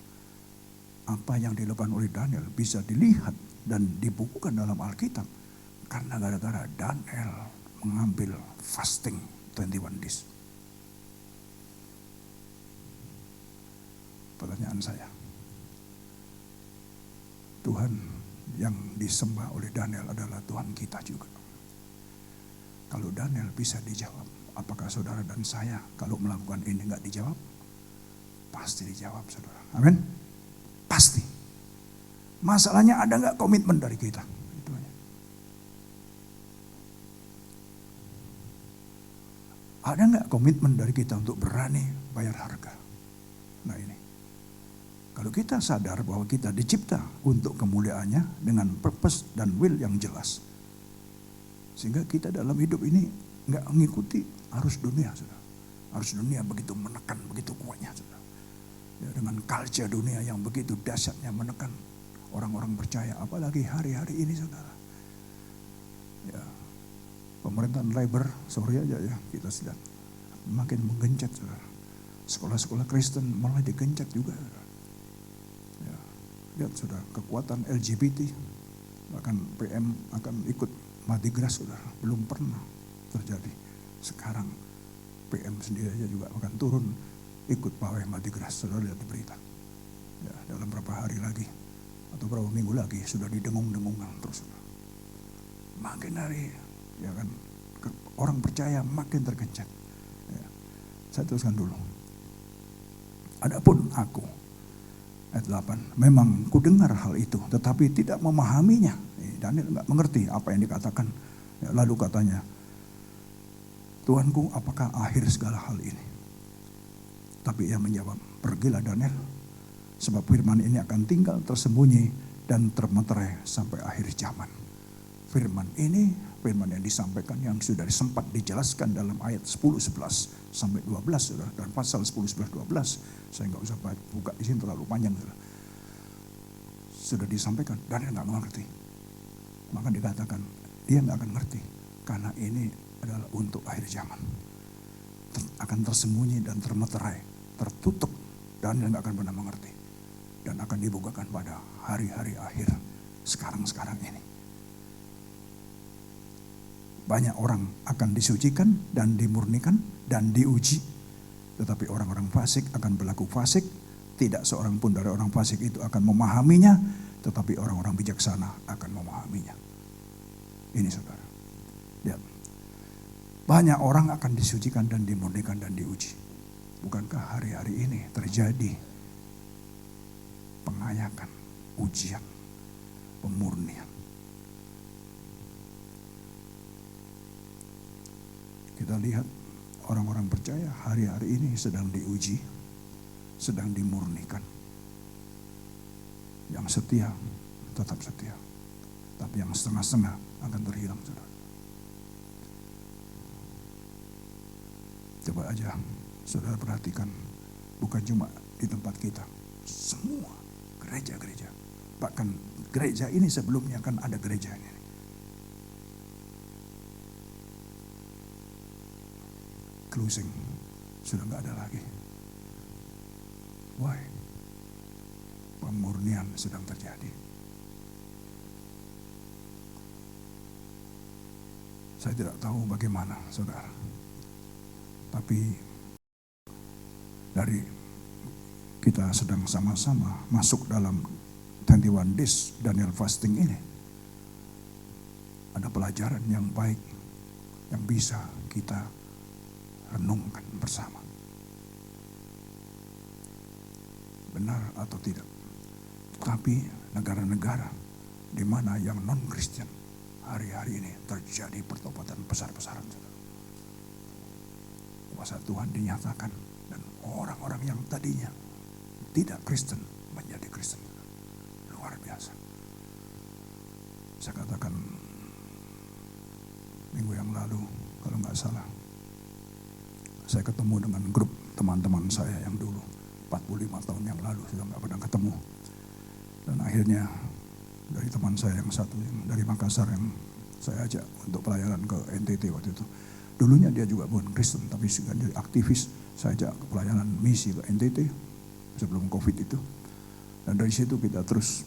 Apa yang dilakukan oleh Daniel bisa dilihat dan dibukukan dalam Alkitab. Karena gara-gara Daniel mengambil fasting 21 days. Pertanyaan saya, Tuhan yang disembah oleh Daniel adalah Tuhan kita juga. Kalau Daniel bisa dijawab, apakah saudara dan saya kalau melakukan ini gak dijawab? Pasti dijawab, saudara. Amin. Pasti. Masalahnya ada gak komitmen dari kita? Itu aja. Ada gak komitmen dari kita untuk berani bayar harga? Nah ini. Kalau kita sadar bahwa kita dicipta untuk kemuliaannya dengan purpose dan will yang jelas. Sehingga kita dalam hidup ini gak mengikuti arus dunia, saudara. Arus dunia begitu menekan, begitu kuatnya, saudara. Ya, dengan culture dunia yang begitu dahsyatnya menekan orang-orang percaya, apalagi hari-hari ini saudara. Ya, pemerintahan Labor, sorry aja ya, kita lihat makin menggencet saudara. Sekolah-sekolah Kristen mulai digencet juga saudara. Ya, lihat saudara, kekuatan LGBT, bahkan PM akan ikut Mardi Gras saudara, belum pernah terjadi. Sekarang PM sendiri aja juga akan turun ikut pawai Mardi Gras, saudara lihat di berita. Ya, dalam berapa hari lagi atau berapa minggu lagi sudah didengung-dengungkan terus. Makin hari ya kan orang percaya makin tergencet. Ya, saya teruskan dulu. Adapun aku, ayat 8, memang ku dengar hal itu tetapi tidak memahaminya. Daniel enggak mengerti apa yang dikatakan. Ya, lalu katanya, Tuanku, apakah akhir segala hal ini? Tapi ia menjawab, pergilah Daniel, sebab firman ini akan tinggal tersembunyi dan termeterai sampai akhir zaman. Firman ini, firman yang disampaikan yang sudah sempat dijelaskan dalam ayat 10, 11 sampai 12 saudara, dan pasal 10, 11, 12. Saya nggak usah buka di sini terlalu panjang saudara. Sudah disampaikan, Daniel nggak mengerti. Maka dikatakan dia nggak akan ngerti karena ini adalah untuk akhir zaman. Akan tersembunyi dan termeterai, tertutup, dan nggak akan pernah mengerti. Dan akan dibukakan pada hari-hari akhir sekarang ini. Banyak orang akan disucikan dan dimurnikan dan diuji. Tetapi orang-orang fasik akan berlaku fasik. Tidak seorang pun dari orang fasik itu akan memahaminya. Tetapi orang-orang bijaksana akan memahaminya. Ini saudara. Lihat. Banyak orang akan disucikan dan dimurnikan dan diuji. Bukankah hari-hari ini terjadi pengayakan, ujian, pemurnian? Kita lihat orang-orang percaya hari-hari ini sedang diuji, sedang dimurnikan. Yang setia tetap setia, tapi yang setengah-setengah akan terhilang saudara. Coba aja saudara perhatikan, bukan cuma di tempat kita, semua gereja-gereja. Bahkan gereja ini sebelumnya kan ada gereja ini. Closing, sudah nggak ada lagi. Why? Pemurnian sedang terjadi. Saya tidak tahu bagaimana saudara. Tapi dari kita sedang sama-sama masuk dalam 21 days Daniel fasting ini. Ada pelajaran yang baik yang bisa kita renungkan bersama. Benar atau tidak? Tapi negara-negara di mana yang non-Kristen hari-hari ini terjadi pertobatan besar-besaran. Kuasa Tuhan dinyatakan dan orang-orang yang tadinya tidak Kristen menjadi Kristen. Luar biasa. Saya katakan minggu yang lalu kalau nggak salah, saya ketemu dengan grup teman-teman saya yang dulu 45 tahun yang lalu sudah nggak pernah ketemu. Dan akhirnya dari teman saya yang satu yang dari Makassar yang saya ajak untuk pelayanan ke NTT waktu itu. Dulunya dia juga bukan Kristen, tapi juga jadi aktivis. Saya ajak ke pelayanan misi ke NTT sebelum COVID itu. Dan dari situ kita terus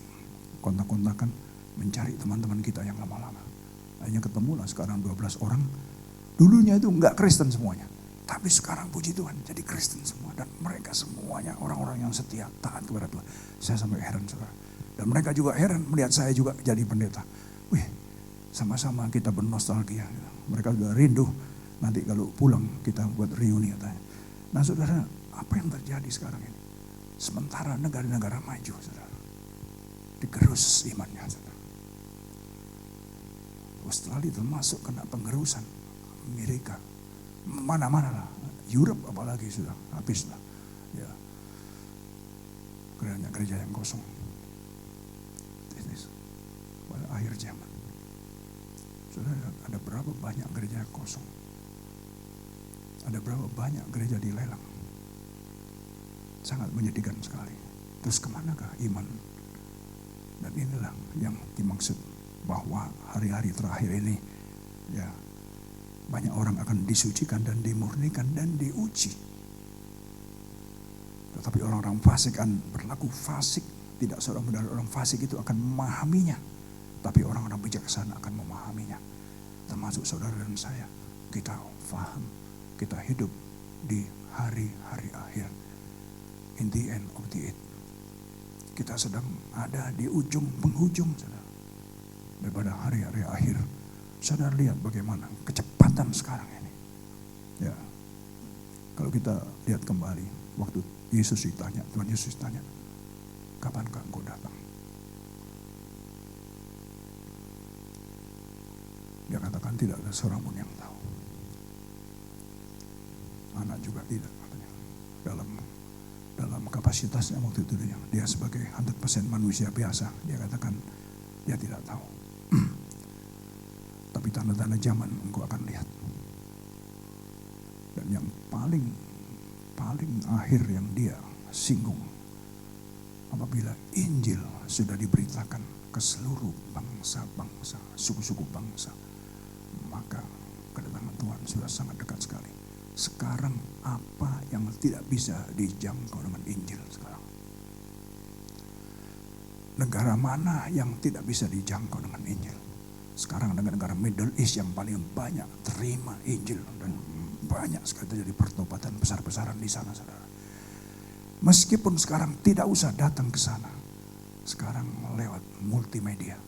kontak-kontakan mencari teman-teman kita yang lama-lama. Akhirnya ketemulah sekarang 12 orang. Dulunya itu enggak Kristen semuanya. Tapi sekarang puji Tuhan jadi Kristen semua. Dan mereka semuanya orang-orang yang setia, taat kepada Tuhan. Saya sampai heran saudara. Dan mereka juga heran melihat saya juga jadi pendeta. Wih, sama-sama kita bernostalgia. Mereka sudah rindu. Nanti kalau pulang kita buat reuni katanya. Nah saudara, apa yang terjadi sekarang ini? Sementara negara-negara maju saudara, digerus imannya saudara. Australia termasuk kena penggerusan. Amerika, mana-mana lah. Europe apalagi sudah habis lah. Ya. Gereja yang kosong. Ini pada akhir zaman. Saudara, ada berapa banyak gereja yang kosong? Ada berapa banyak gereja dilelang? Sangat menyedihkan sekali. Terus kemanakah iman Dan inilah yang dimaksud bahwa hari-hari terakhir ini ya banyak orang akan disucikan dan dimurnikan dan diuji. Tetapi orang-orang fasik akan berlaku fasik. Tidak seorang dari orang fasik itu akan memahaminya. Tapi orang-orang bijaksana akan memahaminya. Termasuk saudara dan saya. Kita faham, kita hidup di hari-hari akhir. In the end of the age. Kita sedang ada di ujung penghujung, saudara. Daripada hari-hari akhir. Saudara lihat bagaimana kecepatan sekarang ini. Ya, kalau kita lihat kembali waktu Yesus ditanya, Tuhan Yesus ditanya, kapankah engkau datang? Dia katakan tidak ada seorang pun yang tahu. Anak juga tidak, katanya. Dalam kapasitasnya waktu itu dia sebagai 100% manusia biasa, dia katakan dia tidak tahu. Tapi tanda-tanda zaman engkau akan lihat. Dan yang paling akhir yang dia singgung, apabila Injil sudah diberitakan ke seluruh bangsa-bangsa, suku-suku bangsa, maka kedatangan Tuhan sudah sangat dekat sekali. Sekarang apa yang tidak bisa dijangkau dengan Injil sekarang? Negara mana yang tidak bisa dijangkau dengan Injil? Sekarang negara Middle East yang paling banyak terima Injil dan banyak sekali terjadi pertobatan besar-besaran di sana, saudara. Meskipun sekarang tidak usah datang ke sana, sekarang lewat multimedia,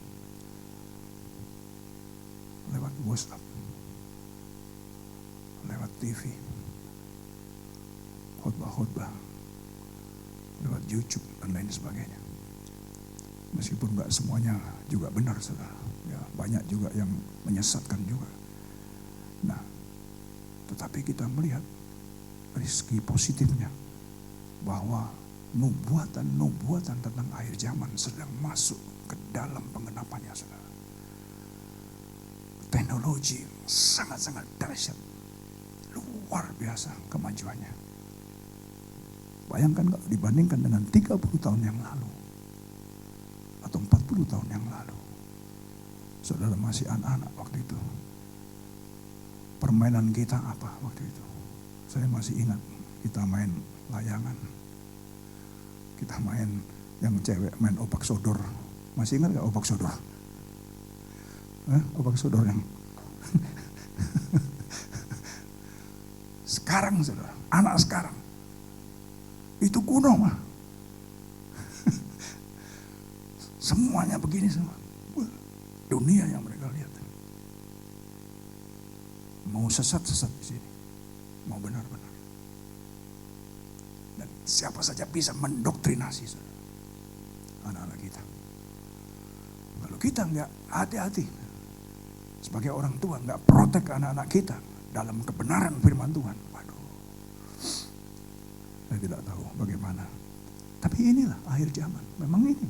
lewat WhatsApp, lewat TV, khotbah-khotbah, lewat YouTube dan lain sebagainya. Meskipun nggak semuanya juga benar, saudara. Ya, banyak juga yang menyesatkan juga. Nah, tetapi kita melihat dari segi positifnya bahwa nubuatan tentang akhir zaman sedang masuk ke dalam penggenapannya, saudara. Teknologi sangat-sangat dahsyat, luar biasa kemajuannya. Bayangkan kalau dibandingkan dengan 30 tahun yang lalu atau 40 tahun yang lalu. Saudara masih anak-anak waktu itu. Permainan kita apa waktu itu? Saya masih ingat kita main layangan. Kita main yang cewek main opak sodor. Masih ingat gak opak sodor? Opak sodor yang sekarang, saudara, anak sekarang itu kuno mah. Semuanya begini semua. Dunia yang mereka lihat. Mau sesat-sesat di sini. Mau benar-benar. Dan siapa saja bisa mendoktrinasi, saudara, anak-anak kita. Kalau kita nggak hati-hati, sebagai orang tua nggak protek anak-anak kita dalam kebenaran firman Tuhan, waduh, saya tidak tahu bagaimana. Tapi inilah akhir zaman. Memang ini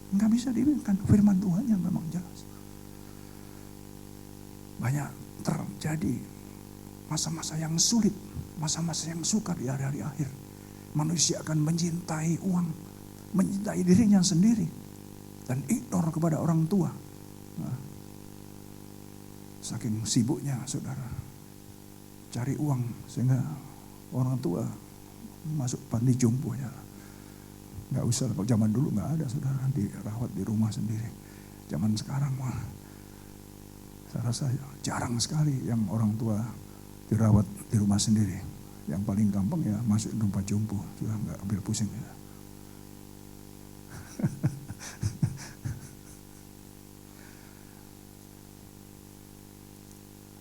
nggak bisa dibiarkan, firman Tuhan yang memang jelas. Banyak terjadi masa-masa yang sulit, masa-masa yang sukar di hari-hari akhir. Manusia akan mencintai uang, mencintai dirinya sendiri, dan ignore kepada orang tua. Nah, saking sibuknya, saudara, cari uang sehingga orang tua masuk panti jompo ya. Nggak usah, zaman dulu nggak ada, saudara, dirawat di rumah sendiri. Zaman sekarang mah saya rasa jarang sekali yang orang tua dirawat di rumah sendiri. Yang paling gampang ya masuk tempat jompo, sudah nggak ambil pusing ya.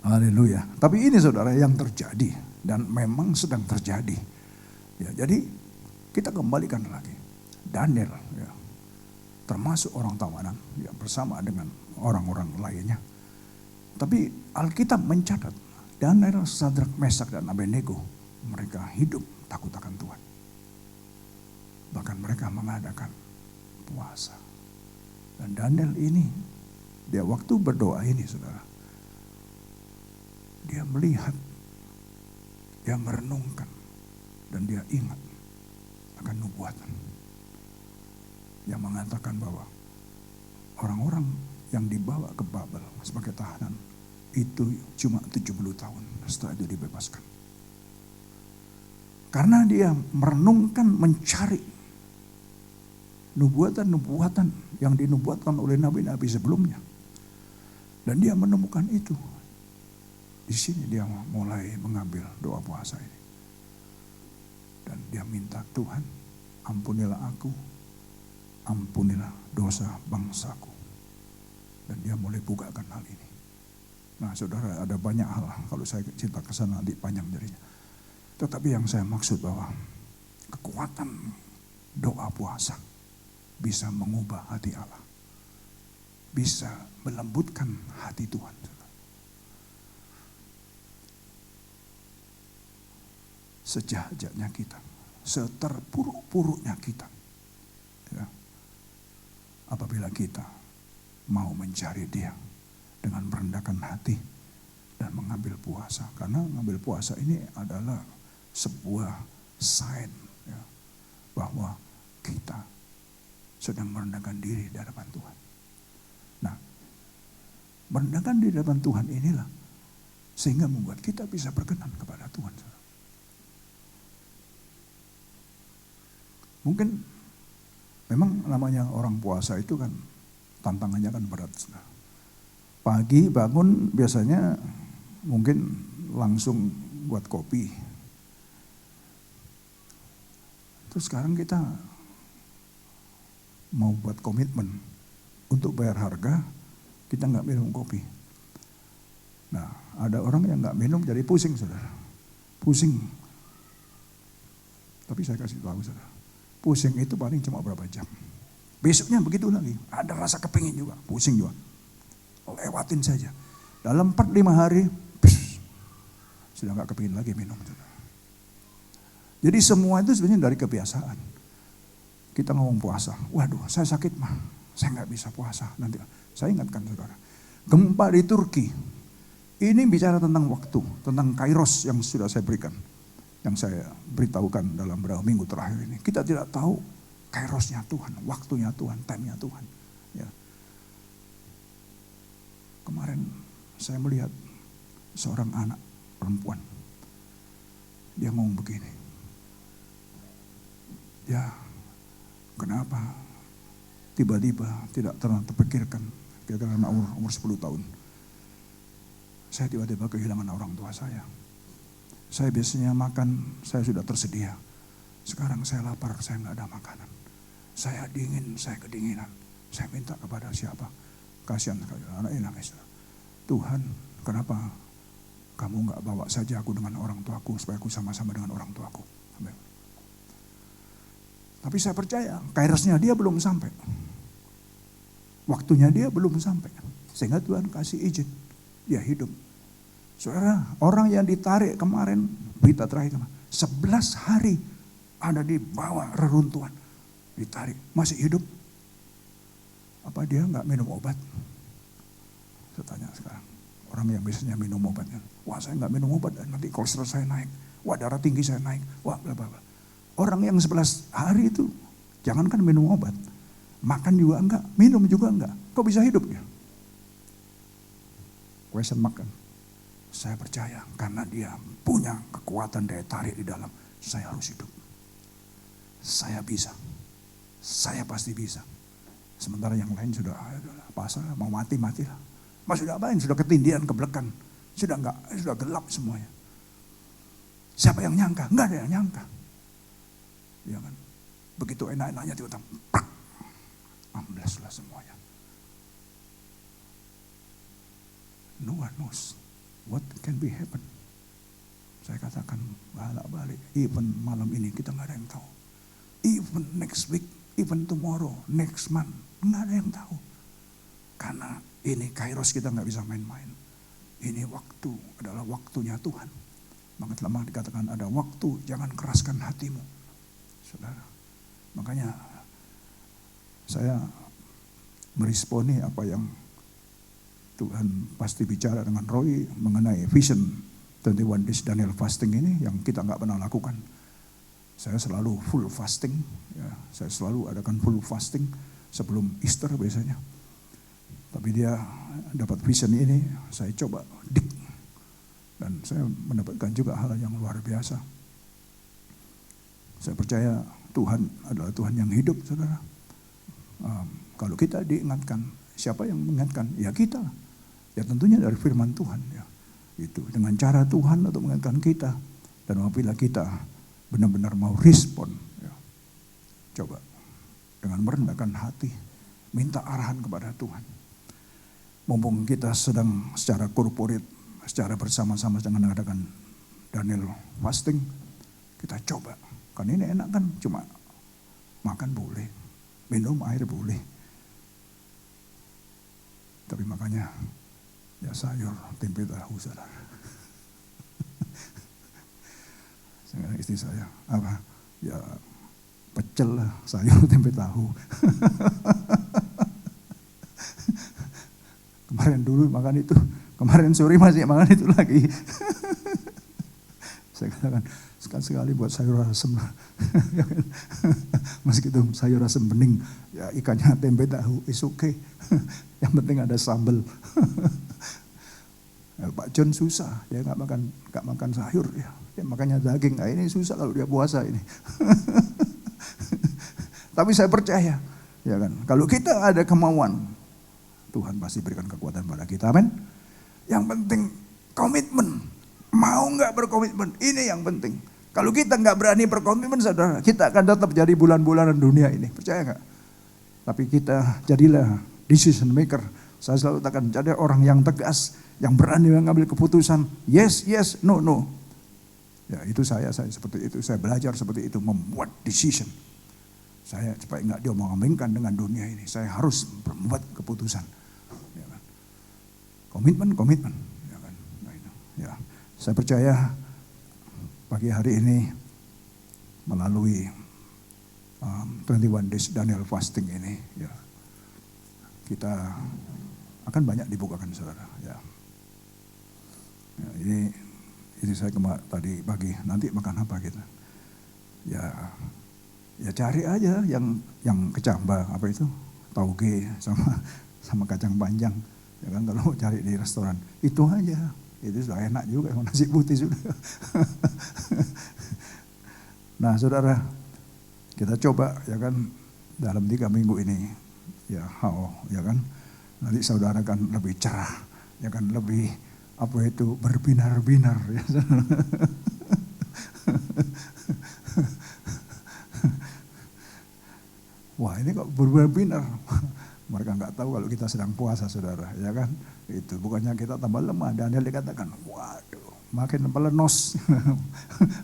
Haleluya. Tapi ini, saudara, yang terjadi dan memang sedang terjadi. Ya, jadi kita kembalikan lagi. Daniel ya, termasuk orang tawanan ya, bersama dengan orang-orang lainnya. Tapi Alkitab mencatat Daniel, Sadrak, Mesak, dan Abednego, mereka hidup takut akan Tuhan. Bahkan mereka mengadakan puasa. Dan Daniel ini, dia waktu berdoa ini, saudara, dia melihat, dia merenungkan, dan dia ingat akan nubuatan yang mengatakan bahwa orang-orang yang dibawa ke Babel sebagai tahanan itu cuma 70 tahun setelah itu dibebaskan. Karena dia merenungkan, mencari nubuatan-nubuatan yang dinubuatkan oleh nabi-nabi sebelumnya. Dan dia menemukan itu. Di sini dia mulai mengambil doa puasa ini. Dan dia minta, Tuhan, ampunilah aku, ampunilah dosa bangsaku. Dan dia mulai bukakan hal ini. Nah saudara, ada banyak hal, kalau saya cerita ke sana nanti panjang jadinya. Tetapi yang saya maksud bahwa kekuatan doa puasa bisa mengubah hati Allah. Bisa melembutkan hati Tuhan. Sejahat-jahatnya kita, seterpuruk-puruknya kita, ya, apabila kita mau mencari Dia dengan merendahkan hati dan mengambil puasa, karena mengambil puasa ini adalah sebuah sign, ya, bahwa kita sedang merendahkan diri di hadapan Tuhan. Nah, merendahkan diri di hadapan Tuhan inilah sehingga membuat kita bisa berkenan kepada Tuhan. Mungkin memang namanya orang puasa itu kan tantangannya kan berat. Pagi bangun biasanya mungkin langsung buat kopi. Terus sekarang kita mau buat komitmen untuk bayar harga, kita nggak minum kopi. Nah, ada orang yang nggak minum jadi pusing, saudara. Pusing. Tapi saya kasih tahu, saudara. Pusing itu paling cuma berapa jam. Besoknya begitu lagi. Ada rasa kepingin juga. Pusing juga. Lewatin saja. Dalam 4-5 hari. Sudah gak kepingin lagi minum. Jadi semua itu sebenarnya dari kebiasaan. Kita ngomong puasa. Waduh, saya sakit mah. Saya gak bisa puasa. Nanti saya ingatkan saudara. Gempa di Turki. Ini bicara tentang waktu. Tentang kairos yang sudah saya berikan. Yang saya beritahukan dalam beberapa minggu terakhir ini. Kita tidak tahu kairosnya Tuhan, waktunya Tuhan, time-nya Tuhan. Ya. Kemarin saya melihat seorang anak perempuan. Dia ngomong begini. Ya, kenapa tiba-tiba tidak pernah terpikirkan, kira-kira anak umur 10 tahun. Saya tiba-tiba kehilangan orang tua saya. Saya biasanya makan, saya sudah tersedia. Sekarang saya lapar, saya nggak ada makanan. Saya dingin, saya kedinginan. Saya minta kepada siapa? Kasihan sekali, anak ini nangis. Tuhan, kenapa kamu nggak bawa saja aku dengan orang tuaku, supaya aku sama-sama dengan orang tuaku. Amin. Tapi saya percaya, kairosnya dia belum sampai. Waktunya dia belum sampai. Sehingga Tuhan kasih izin, dia hidup. Saudara, orang yang ditarik kemarin, berita terakhir kemarin, 11 hari ada di bawah reruntuhan. Ditarik, masih hidup. Apa dia nggak minum obat? Saya tanya sekarang. Orang yang biasanya minum obatnya. Wah, saya nggak minum obat, nanti kolesterol saya naik. Wah, darah tinggi saya naik. Wah, bla bla bla. Orang yang 11 hari itu, jangankan minum obat. Makan juga enggak, minum juga enggak. Kok bisa hidup ya? Question makan. Saya percaya karena dia punya kekuatan daya tarik di dalam. Saya harus hidup. Saya bisa. Saya pasti bisa. Sementara yang lain sudah pasal mau matilah. Mas sudah apain? Sudah ketindihan, kebelekan. Sudah gelap semuanya. Siapa yang nyangka? Enggak ada yang nyangka. Ya kan? Begitu enak-enaknya tiba-tiba amblaslah semuanya. No one knows what can be happen. Saya katakan balik, even malam ini kita nggak ada yang tahu. Even next week, even tomorrow, next month, nggak ada yang tahu. Karena ini kairos kita nggak bisa main-main. Ini waktu adalah waktunya Tuhan. Maka lama dikatakan ada waktu, jangan keraskan hatimu, saudara. Makanya saya meresponi apa yang Tuhan pasti bicara dengan Roy mengenai Vision 21 Days Daniel Fasting ini yang kita nggak pernah lakukan. Saya selalu full fasting, ya, saya selalu adakan full fasting sebelum Easter biasanya. Tapi dia dapat vision ini, saya coba dik. Dan saya mendapatkan juga hal yang luar biasa. Saya percaya Tuhan adalah Tuhan yang hidup, saudara. Kalau kita diingatkan, siapa yang mengingatkan? Ya kita. Ya tentunya dari firman Tuhan. Ya. Itu dengan cara Tuhan untuk mengingatkan kita. Dan apabila kita benar-benar mau respon, ya, coba dengan merendahkan hati, minta arahan kepada Tuhan. Mumpung kita sedang secara korporat, secara bersama-sama sedang mengadakan Daniel fasting, kita coba. Kan ini enak kan, cuma makan boleh, minum air boleh. Tapi makanya ya sayur, tempe tahu, saudara. Sekarang istri saya, apa? Ya pecel lah, sayur, tempe tahu. Kemarin dulu makan itu, kemarin sore masih makan itu lagi. Saya katakan, sekali-sekali buat sayur asem. Meskipun sayur asem bening, ya ikannya tempe tahu, is okay. Yang penting ada sambal. Pak John susah, dia nggak makan sayur, ya. Dia makannya daging. Nah, ini susah kalau dia puasa ini. Tapi saya percaya, ya kan, kalau kita ada kemauan, Tuhan pasti berikan kekuatan pada kita, amin. Yang penting komitmen. Mau nggak berkomitmen, ini yang penting. Kalau kita nggak berani berkomitmen, saudara, kita akan tetap jadi bulan-bulanan dunia ini, percaya nggak? Tapi kita jadilah decision maker. Saya selalu katakan, jadi orang yang tegas, yang berani mengambil keputusan, yes, yes, no, no. Ya itu saya seperti itu, saya belajar seperti itu, membuat decision. Saya supaya nggak diomong-omongkan dengan dunia ini, saya harus membuat keputusan. Ya kan? Komitmen, ya kan? Nah, itu, ya. Saya percaya pagi hari ini melalui 21 days Daniel fasting ini, ya, kita akan banyak dibukakan, saudara. Ya, ya ini saya tadi pagi, nanti makan apa kita? Ya cari aja yang kecamba, apa itu, tauge sama kacang panjang, ya kan, kalau cari di restoran itu aja. Itu sudah enak juga, nasi putih sudah. Nah saudara, kita coba ya kan dalam 3 minggu ini, ya ya kan, nanti saudara kan lebih cerah, ya kan, lebih apa itu, berbinar-binar. Ya. Wah ini kok berbinar-binar. Mereka nggak tahu kalau kita sedang puasa, saudara, ya kan? Itu bukannya kita tambah lemah. Daniel dikatakan, waduh, makin melenos.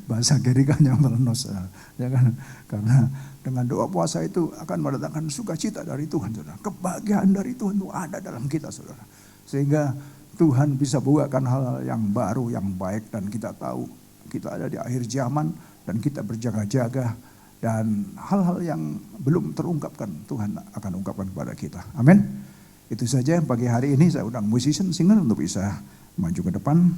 Bahasa Gerikanya melenos, ya kan? Karena dengan doa puasa itu akan mendatangkan sukacita dari Tuhan, saudara. Kebahagiaan dari Tuhan itu ada dalam kita, saudara. Sehingga Tuhan bisa bukakan hal-hal yang baru, yang baik, dan kita tahu kita ada di akhir zaman dan kita berjaga-jaga. Dan hal-hal yang belum terungkapkan, Tuhan akan ungkapkan kepada kita. Amin. Itu saja pagi hari ini, saya undang musician, singer untuk bisa maju ke depan.